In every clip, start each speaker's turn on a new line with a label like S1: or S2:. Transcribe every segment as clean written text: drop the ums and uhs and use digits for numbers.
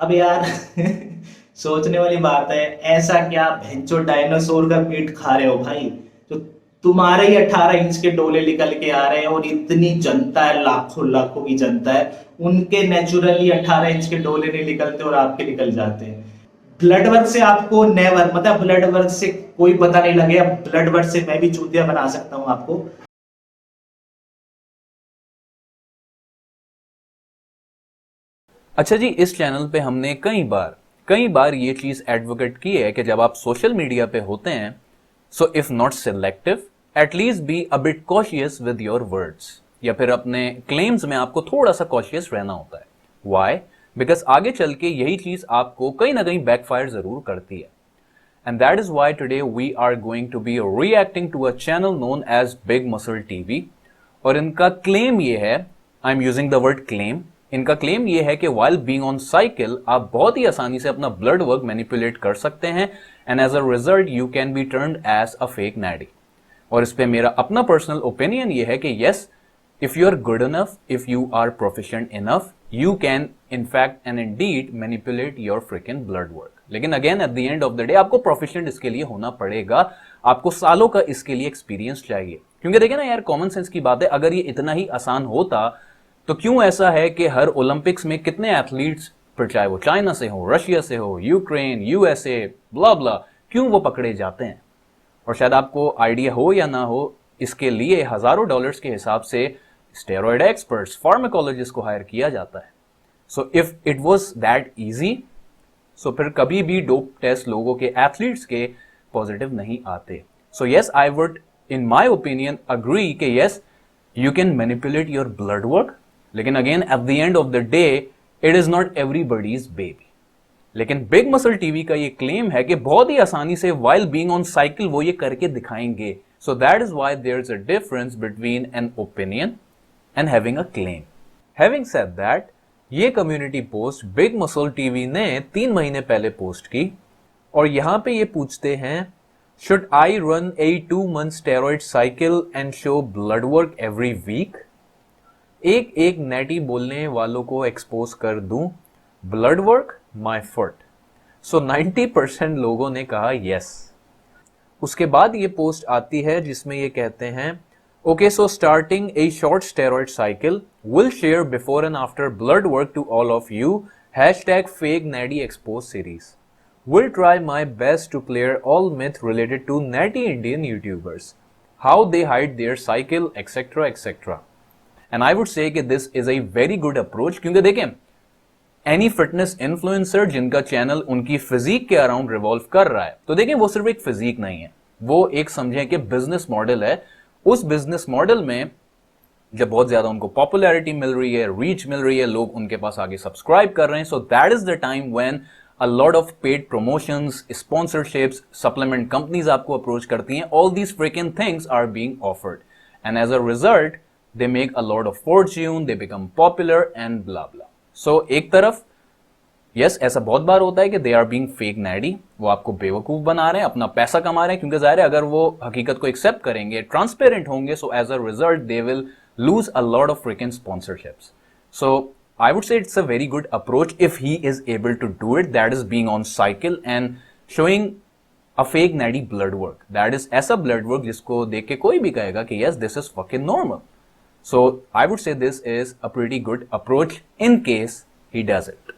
S1: अब यार सोचने वाली बात है। ऐसा क्या भैंचो डायनासोर का मीट खा रहे हो भाई? तो तुम्हारे ही 18 इंच के डोले निकल के आ रहे हैं और इतनी जनता है, लाखों लाखों की जनता है, उनके नेचुरली 18 इंच के डोले नहीं निकलते और आपके निकल जाते हैं। ब्लड वर्क से आपको नेवर, मतलब ब्लड वर्क से कोई पता नहीं लगेगा। ब्लड वर्क से मैं भी चूतिया बना सकता हूँ आपको।
S2: अच्छा जी, इस चैनल पे हमने कई बार ये चीज एडवोकेट की है कि जब आप सोशल मीडिया पे होते हैं, so if not selective, at least be a bit cautious with your words, या फिर अपने क्लेम्स में आपको थोड़ा सा कॉशियस रहना होता है। व्हाई? बिकॉज आगे चल के यही चीज आपको कहीं ना कहीं बैकफायर जरूर करती है। And that is why today we are going to be reacting to a channel known as Big Muscle TV। और इनका क्लेम ये है, I am using the word claim, इनका क्लेम ये है कि while being on cycle आप बहुत ही आसानी से अपना ब्लड वर्क मैनिपुलेट कर सकते हैं, and as a result you can be turned as a fake natty. और इस पे मेरा अपना पर्सनल ओपिनियन ये है कि yes, if you are good enough, if you are proficient enough, you can in fact and indeed manipulate your freaking blood work। लेकिन again at the end of the day आपको proficient इसके लिए होना पड़ेगा, आपको सालों का इसके लिए एक्सपीरियंस चाहिए। क्योंकि देखिए ना यार, कॉमन सेंस की बात है, अगर ये इतना ही आसान होता तो क्यों ऐसा है कि हर ओलंपिक्स में कितने एथलीट्स, फिर चाहे वो चाइना से हो, रशिया से हो, यूक्रेन, यूएसए, ब्ला ब्ला, क्यों वो पकड़े जाते हैं? और शायद आपको आइडिया हो या ना हो, इसके लिए हजारों डॉलर्स के हिसाब से स्टेरॉयड एक्सपर्ट्स, फार्माकोलॉजिस्ट को हायर किया जाता है। So if it was that easy, so फिर कभी भी डोप टेस्ट लोगों के, एथलीट्स के पॉजिटिव नहीं आते। So yes, I would in my opinion agree कि yes, you can manipulate your blood work, लेकिन again at the end of the day it is not everybody's baby. लेकिन big muscle TV का ये claim है कि बहुत ही आसानी से वाइल बीइंग ऑन साइकिल वो ये करके दिखाएंगे। So that is why there is a difference between an opinion and having a claim. Having said that, ये community post big muscle TV ने 3 महीने पहले पोस्ट की, और यहां पे ये पूछते हैं, should I run a 2 month steroid cycle and show blood work every week? एक एक नेटी बोलने वालों को एक्सपोज कर दूं, blood work my foot. So 90% लोगों ने कहा यस। उसके बाद ये पोस्ट आती है जिसमें ये कहते हैं, okay so starting a short steroid cycle, will share before and after blood work to all of you, hashtag fake natty expose series, will try my best to clear all myth related to natty Indian YouTubers, how they hide their cycle etcetera etcetera. And I would say कि this is a very good approach, क्योंकि देखें, any fitness influencer जिनका channel उनकी physique के around revolve कर रहा है, तो देखें वो सिर्फ एक फिजिक नहीं है, वो एक समझें कि बिजनेस मॉडल है। उस बिजनेस मॉडल में जब बहुत ज्यादा उनको पॉपुलैरिटी मिल रही है, रीच मिल रही है, लोग उनके पास आगे सब्सक्राइब कर रहे हैं, so that is the time when a lot of paid promotions, sponsorships, supplement companies आपको अप्रोच करती हैं, all these freaking things are being offered, and as a result they make a lot of fortune, they become popular and blah blah। so एक तरफ yes, ऐसा बहुत बार होता है कि they are being fake natty, वो आपको बेवकूफ बना रहे हैं, अपना पैसा कमा रहे हैं, क्योंकि जाहिर है अगर वो हकीकत को एक्सेप्ट करेंगे, ट्रांसपेरेंट होंगे, so as a result they will lose a lot of freaking sponsorships. So I would say it's a very good approach if he is able to do it, that is being on cycle and showing a fake natty blood work, that is ऐसा blood work जिसको देख के कोई भी कहेगा कि yes, this is fucking normal. So I would say this is a pretty good approach in case he does it।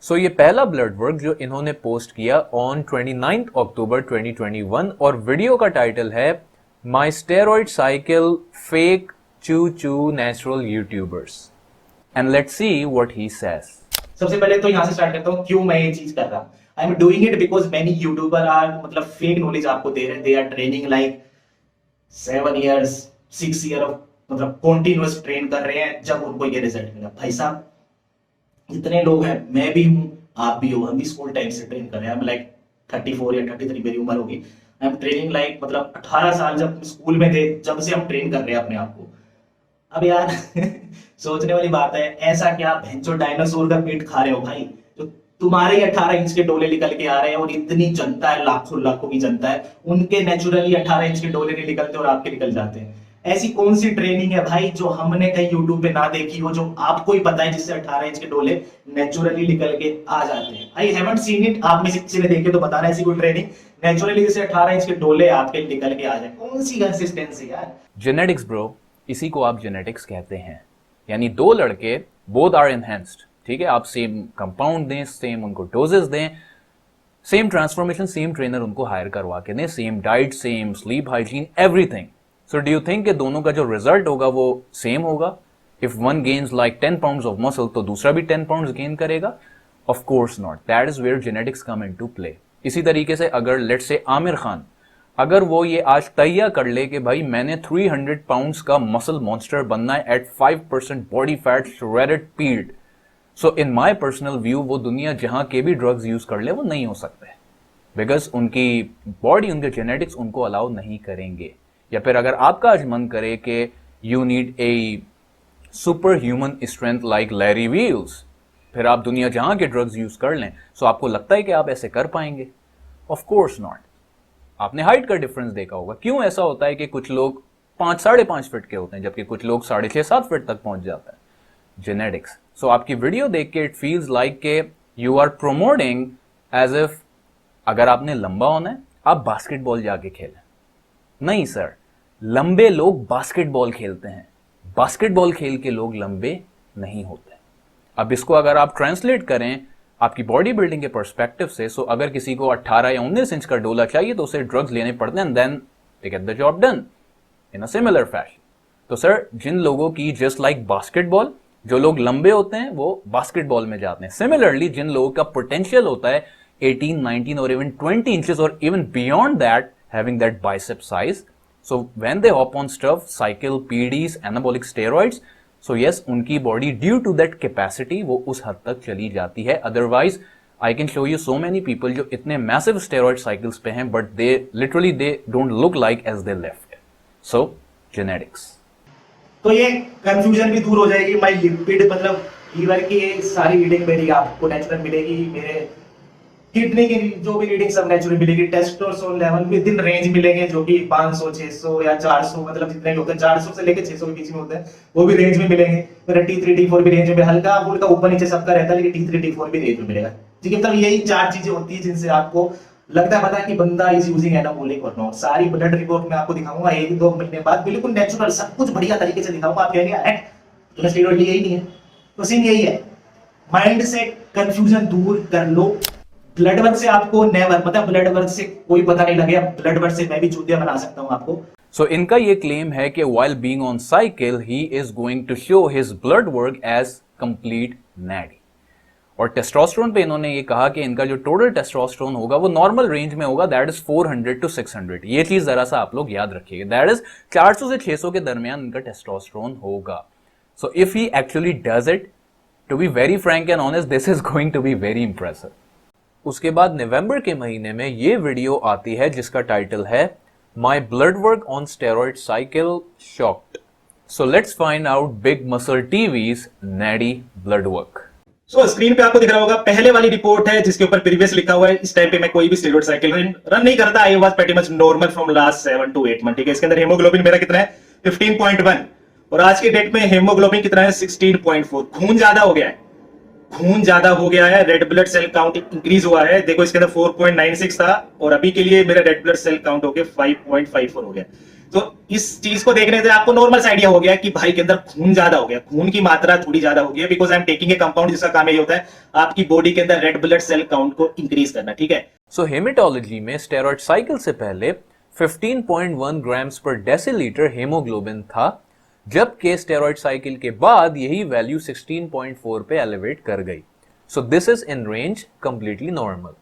S2: So ये पहला ब्लड वर्क जो इन्होंने पोस्ट किया on 29th October 2021, और वीडियो का टाइटल है My Steroid Cycle Fake Choo Choo Natural YouTubers, and let's see what he says।
S1: सबसे पहले तो यहाँ से स्टार्ट करता हूँ, क्यों मैं ये चीज कर रहा हूँ। I am doing it because many YouTuber are, मतलब फेक नॉलेज आपको दे रहे हैं। They are training like 7 years 6 year of, मतलब कॉन्टिन्यूअस ट्रेन कर रहे हैं, जब उनको ये रिजल्ट मिला। भाई साहब, जितने लोग हैं, मैं भी हूँ, आप भी हो, हम भी स्कूल टाइम से ट्रेन कर रहे हैं। हम लाइक 34 या 33 मेरी उम्र होगी। आई एम ट्रेनिंग लाइक, मतलब 18 साल जब स्कूल में थे, जब से हम ट्रेन कर रहे हैं अपने आप को। अब यार सोचने वाली बात है, ऐसा क्या भैंचो डायनासोर का मीट खा रहे हो भाई? जो तुम्हारे ही 18 इंच के डोले निकल के आ रहे हैं और इतनी जनता है, लाखों लाखों की जनता है, उनके नेचुरली 18 इंच के डोले नहीं निकलते और आपके निकल जाते हैं। ऐसी कौन सी ट्रेनिंग है भाई जो हमने कहीं यूट्यूब पे ना देखी हो, जो आपको ही पता है, जिससे 18 इंच के डोले नेचुरली निकल के आ जाते हैं? I haven't seen it. आप में से किसी ने देखे तो बताना ऐसी कोई ट्रेनिंग नेचुरली जैसे 18 इंच के डोले आपके निकल के आ जाए। कौन सी कंसिस्टेंसी यार?
S2: जेनेटिक्स ब्रो, इसी को आप जेनेटिक्स कहते हैं। यानी दो लड़के बोथ आर एनहेंस्ड, ठीक है, आप सेम कंपाउंड दें, सेम उनको डोजेस दें, सेम ट्रांसफॉर्मेशन, सेम ट्रेनर उनको हायर करवा के दें, same diet, same sleep hygiene, everything. So do you think कि दोनों का जो रिजल्ट होगा वो सेम होगा? If one gains like 10 pounds of muscle तो दूसरा भी 10 पाउंड्स गेन करेगा? Of course not. That is where genetics come into play. इसी तरीके से अगर लेट्स से आमिर खान, अगर वो ये आज तैयार कर ले कि भाई मैंने 300 पाउंड्स का मसल मॉन्स्टर बनना है एट 5% बॉडी फैट श्रेडेड पीड, सो इन माई पर्सनल व्यू वो दुनिया जहां के भी ड्रग्स यूज कर ले वो नहीं हो सकते, बिकॉज उनकी बॉडी, उनके जेनेटिक्स उनको अलाउ नहीं करेंगे। या फिर अगर आपका आज मन करे कि you need a super human strength like Larry wheels, फिर आप दुनिया जहां के ड्रग्स यूज कर लें, सो आपको लगता है कि आप ऐसे कर पाएंगे? Of course not. आपने हाइट का डिफरेंस देखा होगा। क्यों ऐसा होता है कि कुछ लोग 5-5.5 फीट के होते हैं जबकि कुछ लोग 6.5-7 फीट तक पहुंच जाता है? जेनेटिक्स। सो आपकी वीडियो देख के इट फील्स लाइक के you are promoting as if अगर आपने लंबा होना है आप बास्केटबॉल जाके खेलें। नहीं सर, लंबे लोग बास्केटबॉल खेलते हैं, बास्केटबॉल खेल के लोग लंबे नहीं होते। अब इसको अगर आप ट्रांसलेट करें आपकी बॉडी बिल्डिंग के पर्सपेक्टिव से, सो अगर किसी को 18 या 19 इंच का डोला चाहिए तो उसे ड्रग्स लेने पड़ते हैं, then they get the job done in a similar fashion. तो सर, जिन लोगों की जस्ट लाइक बास्केटबॉल, जो लोग लंबे होते हैं वो बास्केटबॉल में जाते हैं। सिमिलरली जिन लोगों का पोटेंशियल होता है 18, 19 और इवन 20 इंचेस और even beyond that, having that bicep size, so when they hop on stuff, cycle, PEDs, anabolic steroids, so yes, उनकी body due to that capacity वो उस हद तक चली जाती है। Otherwise I can show you so many people जो इतने मैसिव स्टेरॉइड साइकिल्स पे हैं but they literally they don't look like as they left. So genetics.
S1: तो ये कंफ्यूजन भी दूर हो जाएगी। माई लिपिड मतलब लीवर की सारी रीडिंग मेरी आपको नेचुरल मिलेगी, मेरे किडनी की जो भी रीडिंग सब नेचुरल मिलेगी, testosterone level with in range मिलेंगे जो कि 500, 600 या 400, मतलब जितने भी होते हैं 400 से लेकर 600 के बीच में होते हैं, वो भी रेंज में मिलेंगे। मेरा T3 T4 भी रेंज में, हल्का फुल्का ऊपर नीचे सबका रहता है, लेकिन T3 T4 भी रेंज में मिलेगा। ठीक है, मतलब यही 4 चीजें होती है जिनसे आपको लगता है पता है कि बंदा इज यूजिंग एनाबॉलिक और नॉट। सारी ब्लड रिपोर्ट में आपको दिखाऊंगा 1-2 महीने बाद, बिल्कुल नेचुरल सब कुछ बढ़िया तरीके से दिखाऊंगा। आप कहेंगे अरे तूने स्टेरॉइड लिया ही नहीं है। तो सीन यही है, माइंड से कंफ्यूजन दूर कर लो। ब्लड वर्क से आपको नेवर, मतलब ब्लड वर्क से कोई पता नहीं लगेगा, ब्लड वर्क से मैं भी चूतिया बना सकता हूं आपको।
S2: सो इनका ये क्लेम है कि while being on cycle he is going to show his blood work as complete natty। और टेस्टोस्टेरोन पे इन्होंने ये कहा कि इनका जो टोटल टेस्टोस्टेरोन होगा वो नॉर्मल रेंज में होगा, दैट इज 400 to 600। ये चीज जरा सा आप लोग याद रखिएगा, दैट इज 400 से 600 के दरमियान इनका टेस्टोस्टेरोन होगा। So if he actually does it, to be very frank and honest, this is going to be very impressive. उसके बाद नवंबर के महीने में ये वीडियो आती है जिसका टाइटल है my blood work on steroid cycle shocked. So let's find out big muscle TVs needy blood work.
S1: So screen पे आपको दिख रहा होगा पहले वाली रिपोर्ट है जिसके ऊपर प्रीवियस लिखा हुआ है। इस टाइम पे मैं कोई भी स्टेरॉइड साइकिल रन नहीं करता। I was pretty much normal from last 7 to 8 month. ठीक है, इसके अंदर हेमोग्लोबिन मेरा कितना है 15.1 और आज की डेट में हेमोग्लोबिन कितना है 16.4। खून ज्यादा हो गया है, खून ज्यादा हो गया है, red blood cell count increase हुआ है। देखो इसके अंदर 4.96 था और अभी के लिए मेरा रेड ब्लड सेल काउंट होके 5.54 हो गया। तो इस चीज को देखने से आपको नॉर्मल आइडिया हो गया कि भाई के अंदर खून ज्यादा हो गया, खून की मात्रा थोड़ी ज्यादा हो गई है, because I am taking a compound जिसका काम ये होता है आपकी बॉडी के अंदर रेड ब्लड सेल काउंट को इंक्रीज करना। ठीक है,
S2: सो हेमेटोलॉजी में स्टेरॉइड साइकिल से पहले 15.1 ग्राम्स पर डेसीलीटर हेमोग्लोबिन था, जबकि स्टेरॉइड साइकिल के बाद यही वैल्यू 16.4 पे एलिवेट कर गई। So this is in range, completely normal.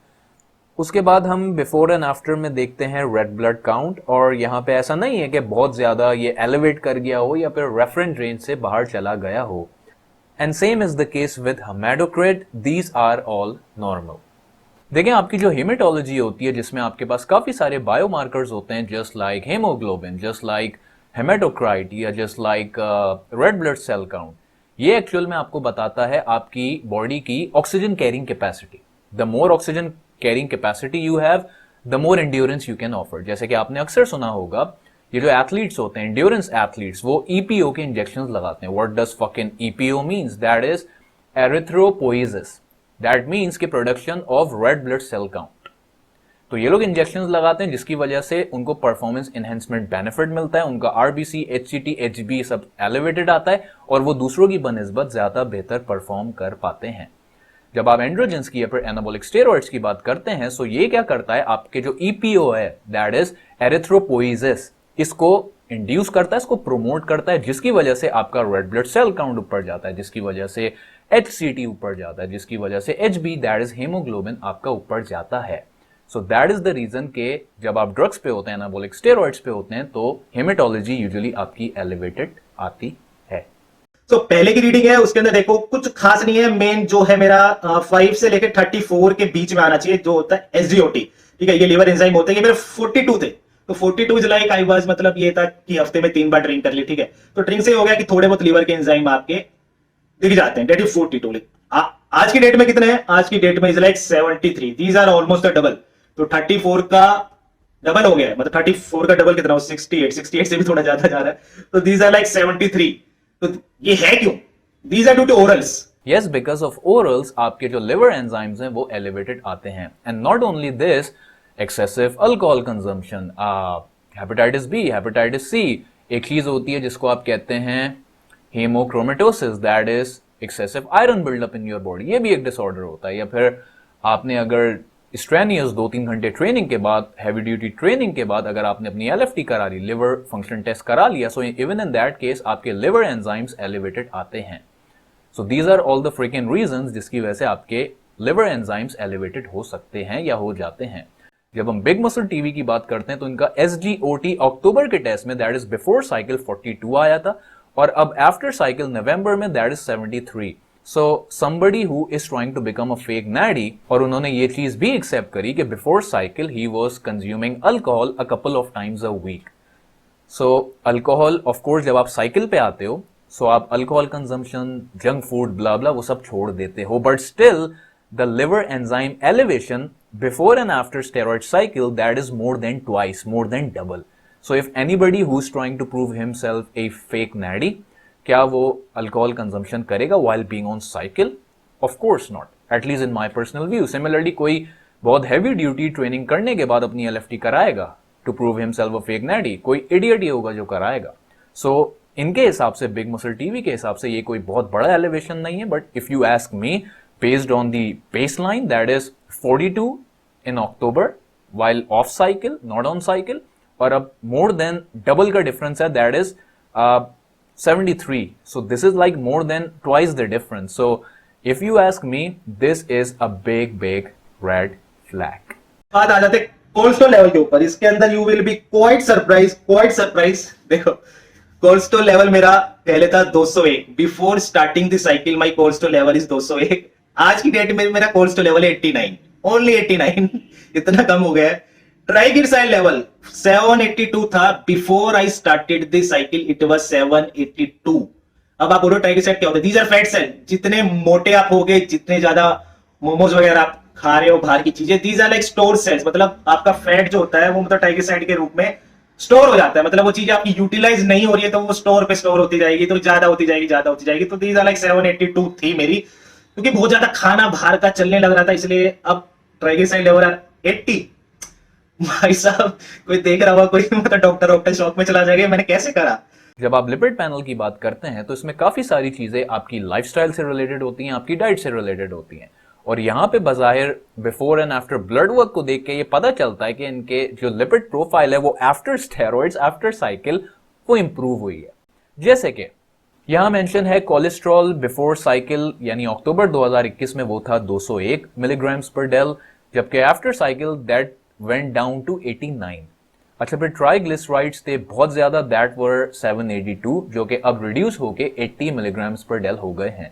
S2: उसके बाद हम बिफोर एंड आफ्टर में देखते हैं रेड ब्लड काउंट, और यहाँ पे ऐसा नहीं है कि बहुत ज्यादा ये एलिवेट कर गया हो या फिर रेफरेंस रेंज से बाहर चला गया हो। And same is the case with haematocrit, these are all normal. देखें, आपकी जो हेमेटोलॉजी होती है जिसमें आपके पास काफी सारे बायोमार्कर्स होते हैं, just like haemoglobin, just like haematocrit या just like red blood cell count, ये एक्चुअल में आपको बताता है आपकी बॉडी की oxygen carrying capacity. The more oxygen carrying capacity you have, the more endurance you can offer. जैसे कि आपने अक्सर सुना होगा ये जो एथलीट्स होते हैं, एंड्योरेंस एथलीट्स, वो ईपीओ के इंजेक्शंस लगाते हैं। What does fucking EPO means? That is erythropoiesis. That means कि production of red blood cell count. तो ये लोग इंजेक्शंस लगाते हैं जिसकी वजह से उनको परफॉर्मेंस एनहेंसमेंट बेनिफिट मिलता है, उनका आरबीसी, एचसीटी, एचबी सब एलिवेटेड आता है और वो दूसरों की बनिस्बत ज्यादा बेहतर परफॉर्म कर पाते हैं। जब आप एंड्रोजेंस की या फिर एनाबॉलिक स्टेरॉइड्स की बात करते हैं, सो ये क्या करता है, आपके जो ईपीओ है दैट इज एरिथ्रोपोइसिस, इसको इंड्यूस करता है, इसको प्रोमोट करता है, जिसकी वजह से आपका रेड ब्लड सेल काउंट ऊपर जाता है, जिसकी वजह से एचसीटी ऊपर जाता है, जिसकी वजह से एचबी दैट इज हीमोग्लोबिन आपका ऊपर जाता है। So that is the reason के जब आप ड्रग्स पे होते हैं, एनाबॉलिक स्टेरॉइड्स पे होते हैं, तो हेमेटोलॉजी यूजुअली आपकी एलिवेटेड आती है।
S1: तो पहले की रीडिंग है, उसके अंदर देखो कुछ खास नहीं है। मेन जो है मेरा 5 से लेकर 34 के बीच में आना चाहिए, जो होता है एसजीओटी। ठीक है, ये लिवर एंजाइम होते हैं। ये मेरे 42 थे, तो 42 इज लाइक आई वाज, मतलब ये था कि हफ्ते में 3 बार ड्रिंक कर ली। ठीक है, तो ड्रिंक से हो गया कि थोड़े बहुत लिवर के एंजाइम आपके दिख जाते हैं। That is 42। आज की डेट में कितने हैं? आज की डेट में is like 73। These are almost the double. तो 34 का डबल हो गया है, मतलब 34 का डबल कितना हो? 68 से भी थोड़ा ज्यादा जा रहा है। तो दीज आर लाइक 73। तो ये है क्यों? These are due to orals.
S2: Yes, because of orals आपके जो लिवर एंजाइम्स हैं वो एलिवेटेड आते हैं। And not only this, excessive alcohol consumption, hepatitis B, hepatitis C, एक चीज होती है जिसको आप कहते हैं haemochromatosis, that is excessive iron buildup in your body. ये भी एक डिसऑर्डर होता है। या फिर आपने अगर स्ट्रेनियस 2-3 घंटे ट्रेनिंग के बाद, हैवी ड्यूटी ट्रेनिंग के बाद अगर आपने अपनी एलएफटी करा ली, लिवर फंक्शन टेस्ट करा लिया, so even in that case आपके लिवर एंजाइम्स एलिवेटेड आते हैं। So these are all the frequent reasons जिसकी वजह से आपके लिवर एंजाइम्स एलिवेटेड हो सकते हैं या हो जाते हैं। जब हम बिग मसल टीवी की बात करते हैं तो इनका एसजीओटी अक्टूबर के टेस्ट में दैट इज बिफोर साइकिल 42 आया था, और अब आफ्टर साइकिल नवंबर में that is 73। So somebody who is trying to become a fake natty, और उन्होंने ये चीज भी एक्सेप्ट करी कि before cycle he was consuming alcohol a couple of times a week. So alcohol of course जब आप साइकिल पे आते हो, सो आप alcohol consumption, junk food, blah blah वो सब छोड़ देते हो, but still the liver enzyme elevation before and after steroid cycle that is more than twice, more than double. So if anybody who is trying to prove himself a fake needy, क्या वो alcohol consumption करेगा while being on cycle? Of course not, at least in my personal view. Similarly, कोई बहुत heavy duty training करने के बाद अपनी LFT कराएगा to prove himself a fake natty, कोई idiot ही होगा जो कराएगा। So इनके हिसाब से, बिग मसल टीवी के हिसाब से ये कोई बहुत बड़ा एलिवेशन नहीं है, but if you ask me, based on the baseline that is 42 in October while off cycle, not on cycle, और अब more than double का difference है, that is 73. So this is like more than twice the difference. So if you ask me, this is a big red flag.
S1: बात आ जाते cholesterol level के ऊपर। इसके अंदर you will be quite surprise. देखो cholesterol level मेरा पहले था 201। Before starting the cycle my cholesterol level is 201। आज की डेट में मेरा कोलेस्ट्रॉल लेवल है 89, ओनली 89। इतना कम हो गया है। ट्राइग्लिसराइड लेवल 782 था before I started the cycle, it was 782। अब आप बोलो ट्राइग्लिसराइड क्या होता है? These are fat cell. जितने मोटे आप हो गए, जितने ज्यादा मोमोज वगैरह आप खा रहे हो, बाहर की चीजें, these are like store cells. मतलब आपका फैट जो होता है वो मतलब ट्राइग्लिसराइड के रूप में स्टोर हो जाता है। मतलब वो चीज आपकी यूटिलाइज नहीं हो रही है तो वो स्टोर पे स्टोर होती जाएगी, तो ज्यादा होती जाएगी। तो दीज आर लाइक 782 थी मेरी, क्योंकि बहुत ज्यादा खाना बाहर का चलने लग रहा था, इसलिए अब ट्राइग्लिसराइड लेवल 80। भाई साहब कोई देख रहा होगा, कोई मतलब डॉक्टर शॉक में चला जाएगा, मैंने कैसे करा।
S2: जब आप लिपिड पैनल की बात करते हैं तो इसमें काफी सारी चीजें आपकी लाइफस्टाइल से रिलेटेड होती हैं, आपकी डाइट से रिलेटेड होती हैं, और यहाँ पे बजाहिर before and after blood work को देख के ये पता चलता है कि इनके जो लिपिड प्रोफाइल है वो आफ्टर स्टेरॉइड्स, आफ्टर साइकिल वो इंप्रूव हुई है। जैसे कि यहाँ मेंशन है कोलेस्ट्रॉल बिफोर साइकिल, यानी अक्टूबर 2021 में वो था 201 मिलीग्राम्स पर डेल, जबकि after cycle that went down to 89। अच्छा, फिर ट्राइग्लिसराइड्स थे बहुत ज्यादा, दैट वर 782, जो कि अब रिड्यूस होके 80 मिलीग्राम्स पर डेल हो गए हैं।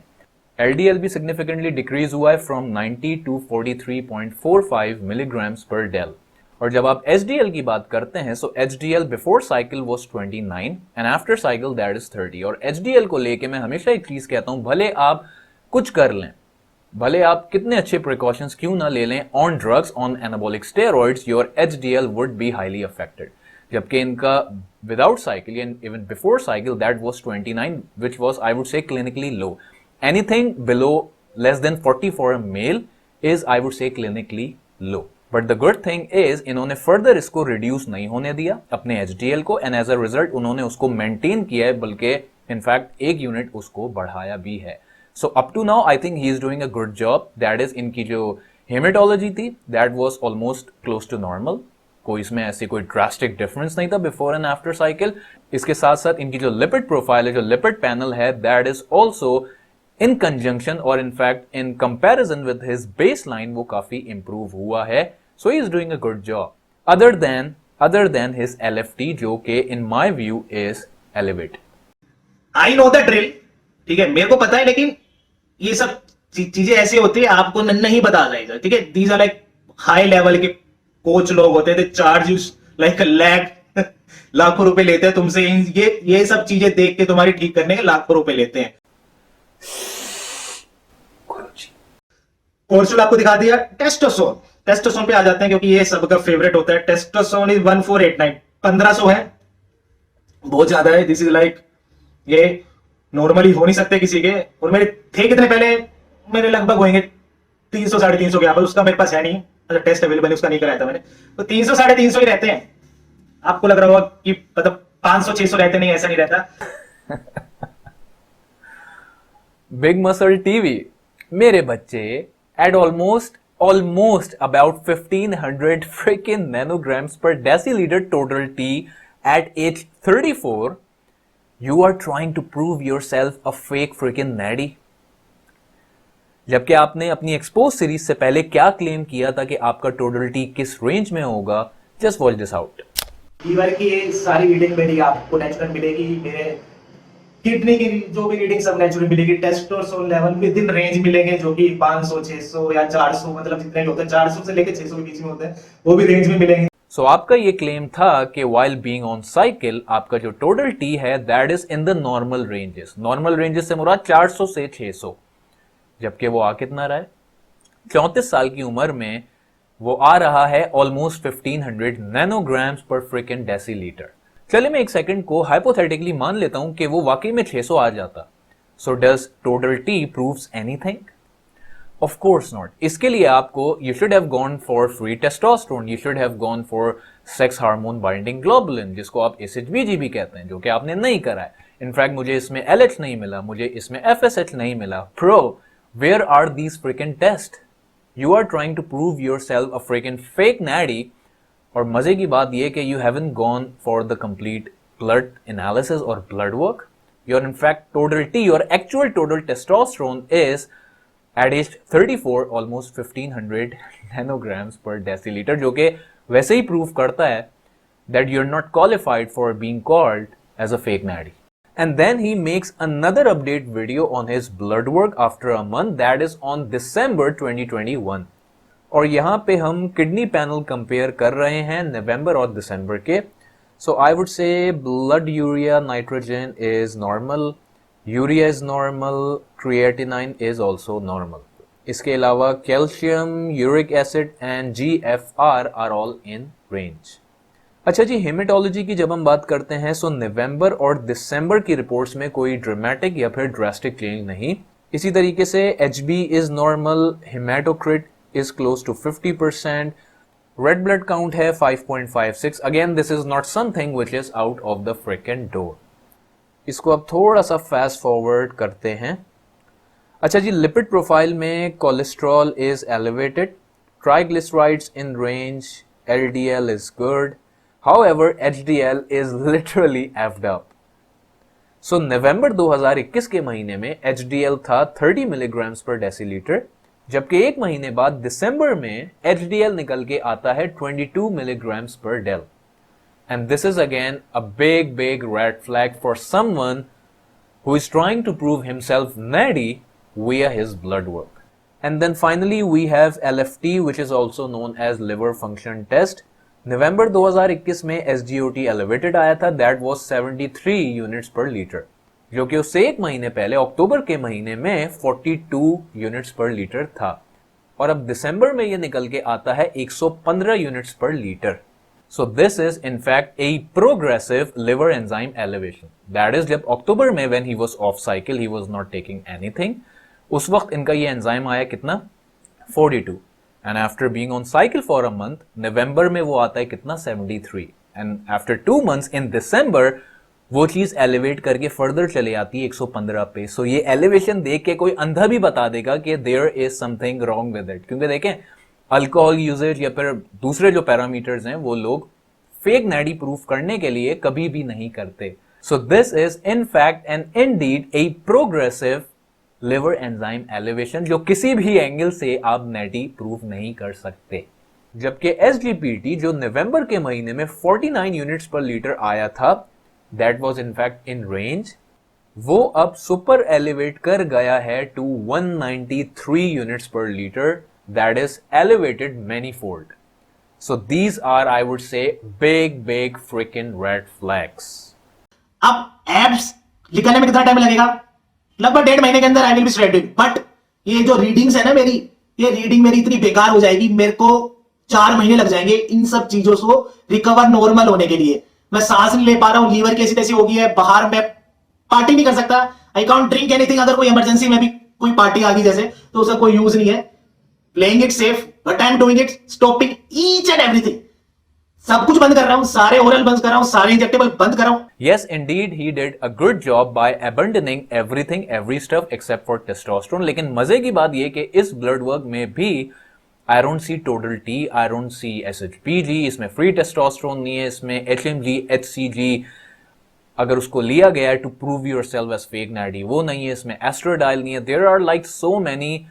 S2: एलडीएल भी सिग्निफिकेंटली डिक्रीज हुआ है फ्रॉम 90 टू 43.45 मिलीग्राम्स पर डेल। और जब आप एचडीएल की बात करते हैं, so HDL before cycle was 29 and after cycle that is 30। और एचडीएल को लेके मैं हमेशा एक चीज कहता हूं, भले आप कुछ कर लें, भले आप कितने अच्छे प्रिकॉशंस क्यों ना ले लें, on drugs, on anabolic steroids, your HDL would be highly affected. जबकि इनका without cycle and even before cycle that was 29 which was I would से clinically low. Anything below less than 40 for a male is I would say clinically low. But the good thing is इन्होंने further इसको reduce नहीं होने दिया अपने HDL को and as a result उन्होंने उसको maintain किया है बल्कि in fact एक यूनिट उसको बढ़ाया भी है. So up to now I think he is doing a good job. That is इनकी जो hematology थी that was almost close to normal. कोई इसमें ऐसी कोई ड्रास्टिक डिफरेंस नहीं था बिफोर एंड आफ्टर साइकिल. इसके साथ साथ इनकी जो लिपिड प्रोफाइल है, जो लिपिड पैनल है, that is also in conjunction और in fact in comparison with his baseline वो काफी इंप्रूव हुआ है. So he is doing a good job other than his LFT जो कि in my view is elevated.
S1: I know the drill, ठीक है, मेरे को पता है, लेकिन ये सब चीजें ऐसी होती है आपको नहीं बता जाएगा, ठीक है. These are like high level के कोच लोग होते हैं, चार्ज यू लाइक लाख लाखों रुपए लेते हैं तुमसे. ये सब चीजें देख के तुम्हारी ठीक करने के लाखों रुपए लेते हैं. कोर्सुल आपको दिखा दिया. टेस्टोस्टेरोन पे आ जाते हैं क्योंकि ये सबका फेवरेट होता है. टेस्टोस्टेरोन इज 1489, 1500 है, बहुत ज्यादा है. दिस इज लाइक ये नॉर्मली हो नहीं सकते किसी के. और मेरे थे कितने पहले, मेरे लगभग होंगे 300 350 के यहाँ पर. उसका मेरे पास है नहीं, अच्छा टेस्ट अवेलेबल है, उसका नहीं कराया था मैंने. तो 300 350 ही रहते हैं. आपको लग रहा होगा कि मतलब 500 600 रहते, नहीं, ऐसा नहीं रहता.
S2: बिग मसल टीवी मेरे बच्चे at almost about 1500 freaking nanograms per deciliter total T at age 34. You are trying to prove yourself a fake freaking natty. जबकि आपने अपनी एक्सपोज सीरीज से पहले क्या क्लेम किया था कि आपका टोटल टी किस रेंज में होगा. Just watch this out.
S1: Liver की सारी रीडिंग मेरी आपको नेचुरल मिलेगी. मेरे किडनी की जो भी रीडिंग सब नेचुरल मिलेगी. Testosterone level with in range मिलेंगे जो कि 500 600 या 400, मतलब जितने भी होते हैं 400 से लेकर 600 के बीच में होते हैं, वो भी रेंज में मिलेंगे.
S2: सो आपका ये क्लेम था कि while being on cycle आपका जो टोटल टी है that is in the normal ranges. Normal ranges से मुराद 400 से 600. जबकि वो आ कितना रहा है, 34 साल की उम्र में वो आ रहा है ऑलमोस्ट 1500 नैनोग्राम्स पर फ्रिकन डेसीलीटर. चलिए मैं एक सेकंड को हाइपोथेटिकली मान लेता हूं कि वो वाकई में 600 आ जाता. So does total T proves anything? Of course not. इसके लिए आपको you should have gone for free testosterone, you should have gone for sex hormone binding globulin जिसको आप SHBG भी कहते हैं, जो कि आपने नहीं करा है. इनफैक्ट मुझे इसमें LH नहीं मिला, मुझे इसमें FSH नहीं मिला. Pro, where are these freaking tests? You are trying to prove yourself a freaking fake natty. और मजे की बात यह कि you haven't gone for the complete blood analysis or blood work. Your in fact total T, your actual total testosterone is at age 34 almost 1500 nanograms per deciliter, जो कि वैसे ही prove करता है that you're not qualified for being called as a fake natty. And then he makes another update video on his blood work after a month, that is on December 2021. और यहाँ पे हम kidney panel compare कर रहे हैं नवंबर और दिसंबर के. So I would say blood urea nitrogen is normal, urea is normal, creatinine is also normal. इसके अलावा calcium, uric acid and GFR are all in range. अच्छा जी, हेमेटोलॉजी की जब हम बात करते हैं सो नवंबर और दिसंबर की रिपोर्ट्स में कोई ड्रामेटिक या फिर ड्रास्टिक चेंज नहीं. इसी तरीके से HB is normal, haematocrit is close to 50%, red blood count है 5.56. again this is not something which is out of the freaking door. इसको अब थोड़ा सा फास्ट फॉरवर्ड करते हैं. अच्छा जी, लिपिड प्रोफाइल में cholesterol is elevated, triglycerides in range, LDL is good, however HDL is literally effed up. So नवंबर 2021 के महीने में HDL था 30 मिलीग्राम्स पर डेसीलीटर, जबकि एक महीने बाद दिसंबर में HDL निकल के आता है 22 मिलीग्राम्स पर डेल. And this is again a big red flag for someone who is trying to prove himself natty via his blood work. And then finally we have LFT, which is also known as liver function test. नवंबर 2021 में SGOT elevated आया था, that was 73 units per liter, जो कि उससे एक महीने पहले अक्टूबर के महीने में 42 यूनिट्स पर लीटर था. और अब दिसंबर में ये निकल के आता है 115 units per litre. So this is in fact a progressive liver enzyme elevation. That is, जब अक्टूबर में when he was off cycle, he was not taking anything, उस वक्त इनका ये एंजाइम आया कितना 42, and after being on cycle for a month, नवंबर में वो आता है कितना 73, and after 2 months in December वो चीज एलिवेट करके फर्दर चले आती है 115 पे. सो ये एलिवेशन देख के कोई अंधा भी बता देगा कि there is something wrong with it, क्योंकि देखें अल्कोहल यूजेज या फिर दूसरे जो पैरामीटर्स हैं वो लोग फेक नैडी प्रूफ करने के लिए कभी भी नहीं करते. So this is in fact and Indeed a progressive liver enzyme elevation, जो किसी भी एंगल से आप नैडी प्रूफ नहीं कर सकते. जबकि एसजीपीटी जो नवंबर के महीने में 49 यूनिट्स पर लीटर आया था, that was in fact in range, वो अब सुपर एलिवेट कर गया है to 193 units per litre. That is elevated many fold. So these are, I would say, big freaking red flags.
S1: अब एब्स निकलने में कितना टाइम लगेगा? लगभग 1.5 महीने के अंदर I will be shredded. But ये जो रीडिंग्स है ना मेरी, ये रीडिंग मेरी इतनी बेकार हो जाएगी, मेरे को 4 महीने लग जाएंगे इन सब चीजों को रिकवर नॉर्मल होने के लिए. मैं सांस नहीं ले पा रहा हूं, लीवर कैसी तैसी हो गई है, बाहर मैं पार्टी नहीं कर सकता. I can't drink anything. अगर कोई इमरजेंसी में भी कोई पार्टी आ गई जैसे, तो उसका कोई यूज नहीं है. Playing it safe, but I am doing it, stopping each and everything. सब कुछ बंद कर रहा हूं, सारे ओरल बंद कर रहा हूं, सारे इंजेक्टेबल बंद कर रहा हूं.
S2: Yes, indeed, he did a good job by abandoning everything, every stuff except for testosterone. लेकिन मजे की बात यह कि इस ब्लड वर्क में भी I don't see total T, I don't see SHBG, इसमें फ्री टेस्टोस्टेरोन नहीं है, इसमें HMG, HCG अगर उसको लिया गया है to prove yourself as fake natty वो नहीं है, इसमें एस्ट्रोडाइल नहीं है. There are like so many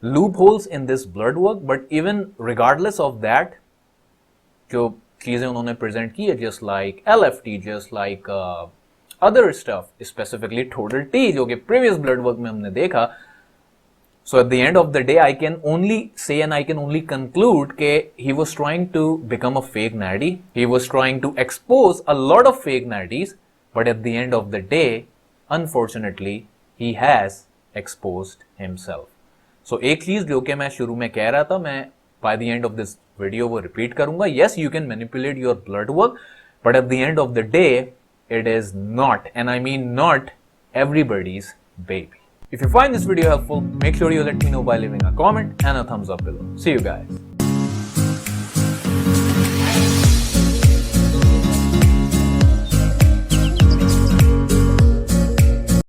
S2: loopholes in this blood work. But even regardless of that, जो चीजें उन्होंने प्रेजेंट की है, just like LFT, just like other stuff, specifically total T जो कि प्रीवियस ब्लड वर्क में हमने देखा. So at the end of the day, I can only say and I can only conclude that he was trying to become a fake natty. He was trying to expose a lot of fake natties, but at the end of the day, unfortunately, he has exposed himself. So एक चीज जो कि मैं शुरू में कह रहा था, मैं by the end of this video वो repeat करूंगा. Yes, you can manipulate your blood work, but at the end of the day, it is not, and I mean not, everybody's baby. If you find this video helpful, make sure you let me know by leaving a comment and a thumbs up below. See you guys.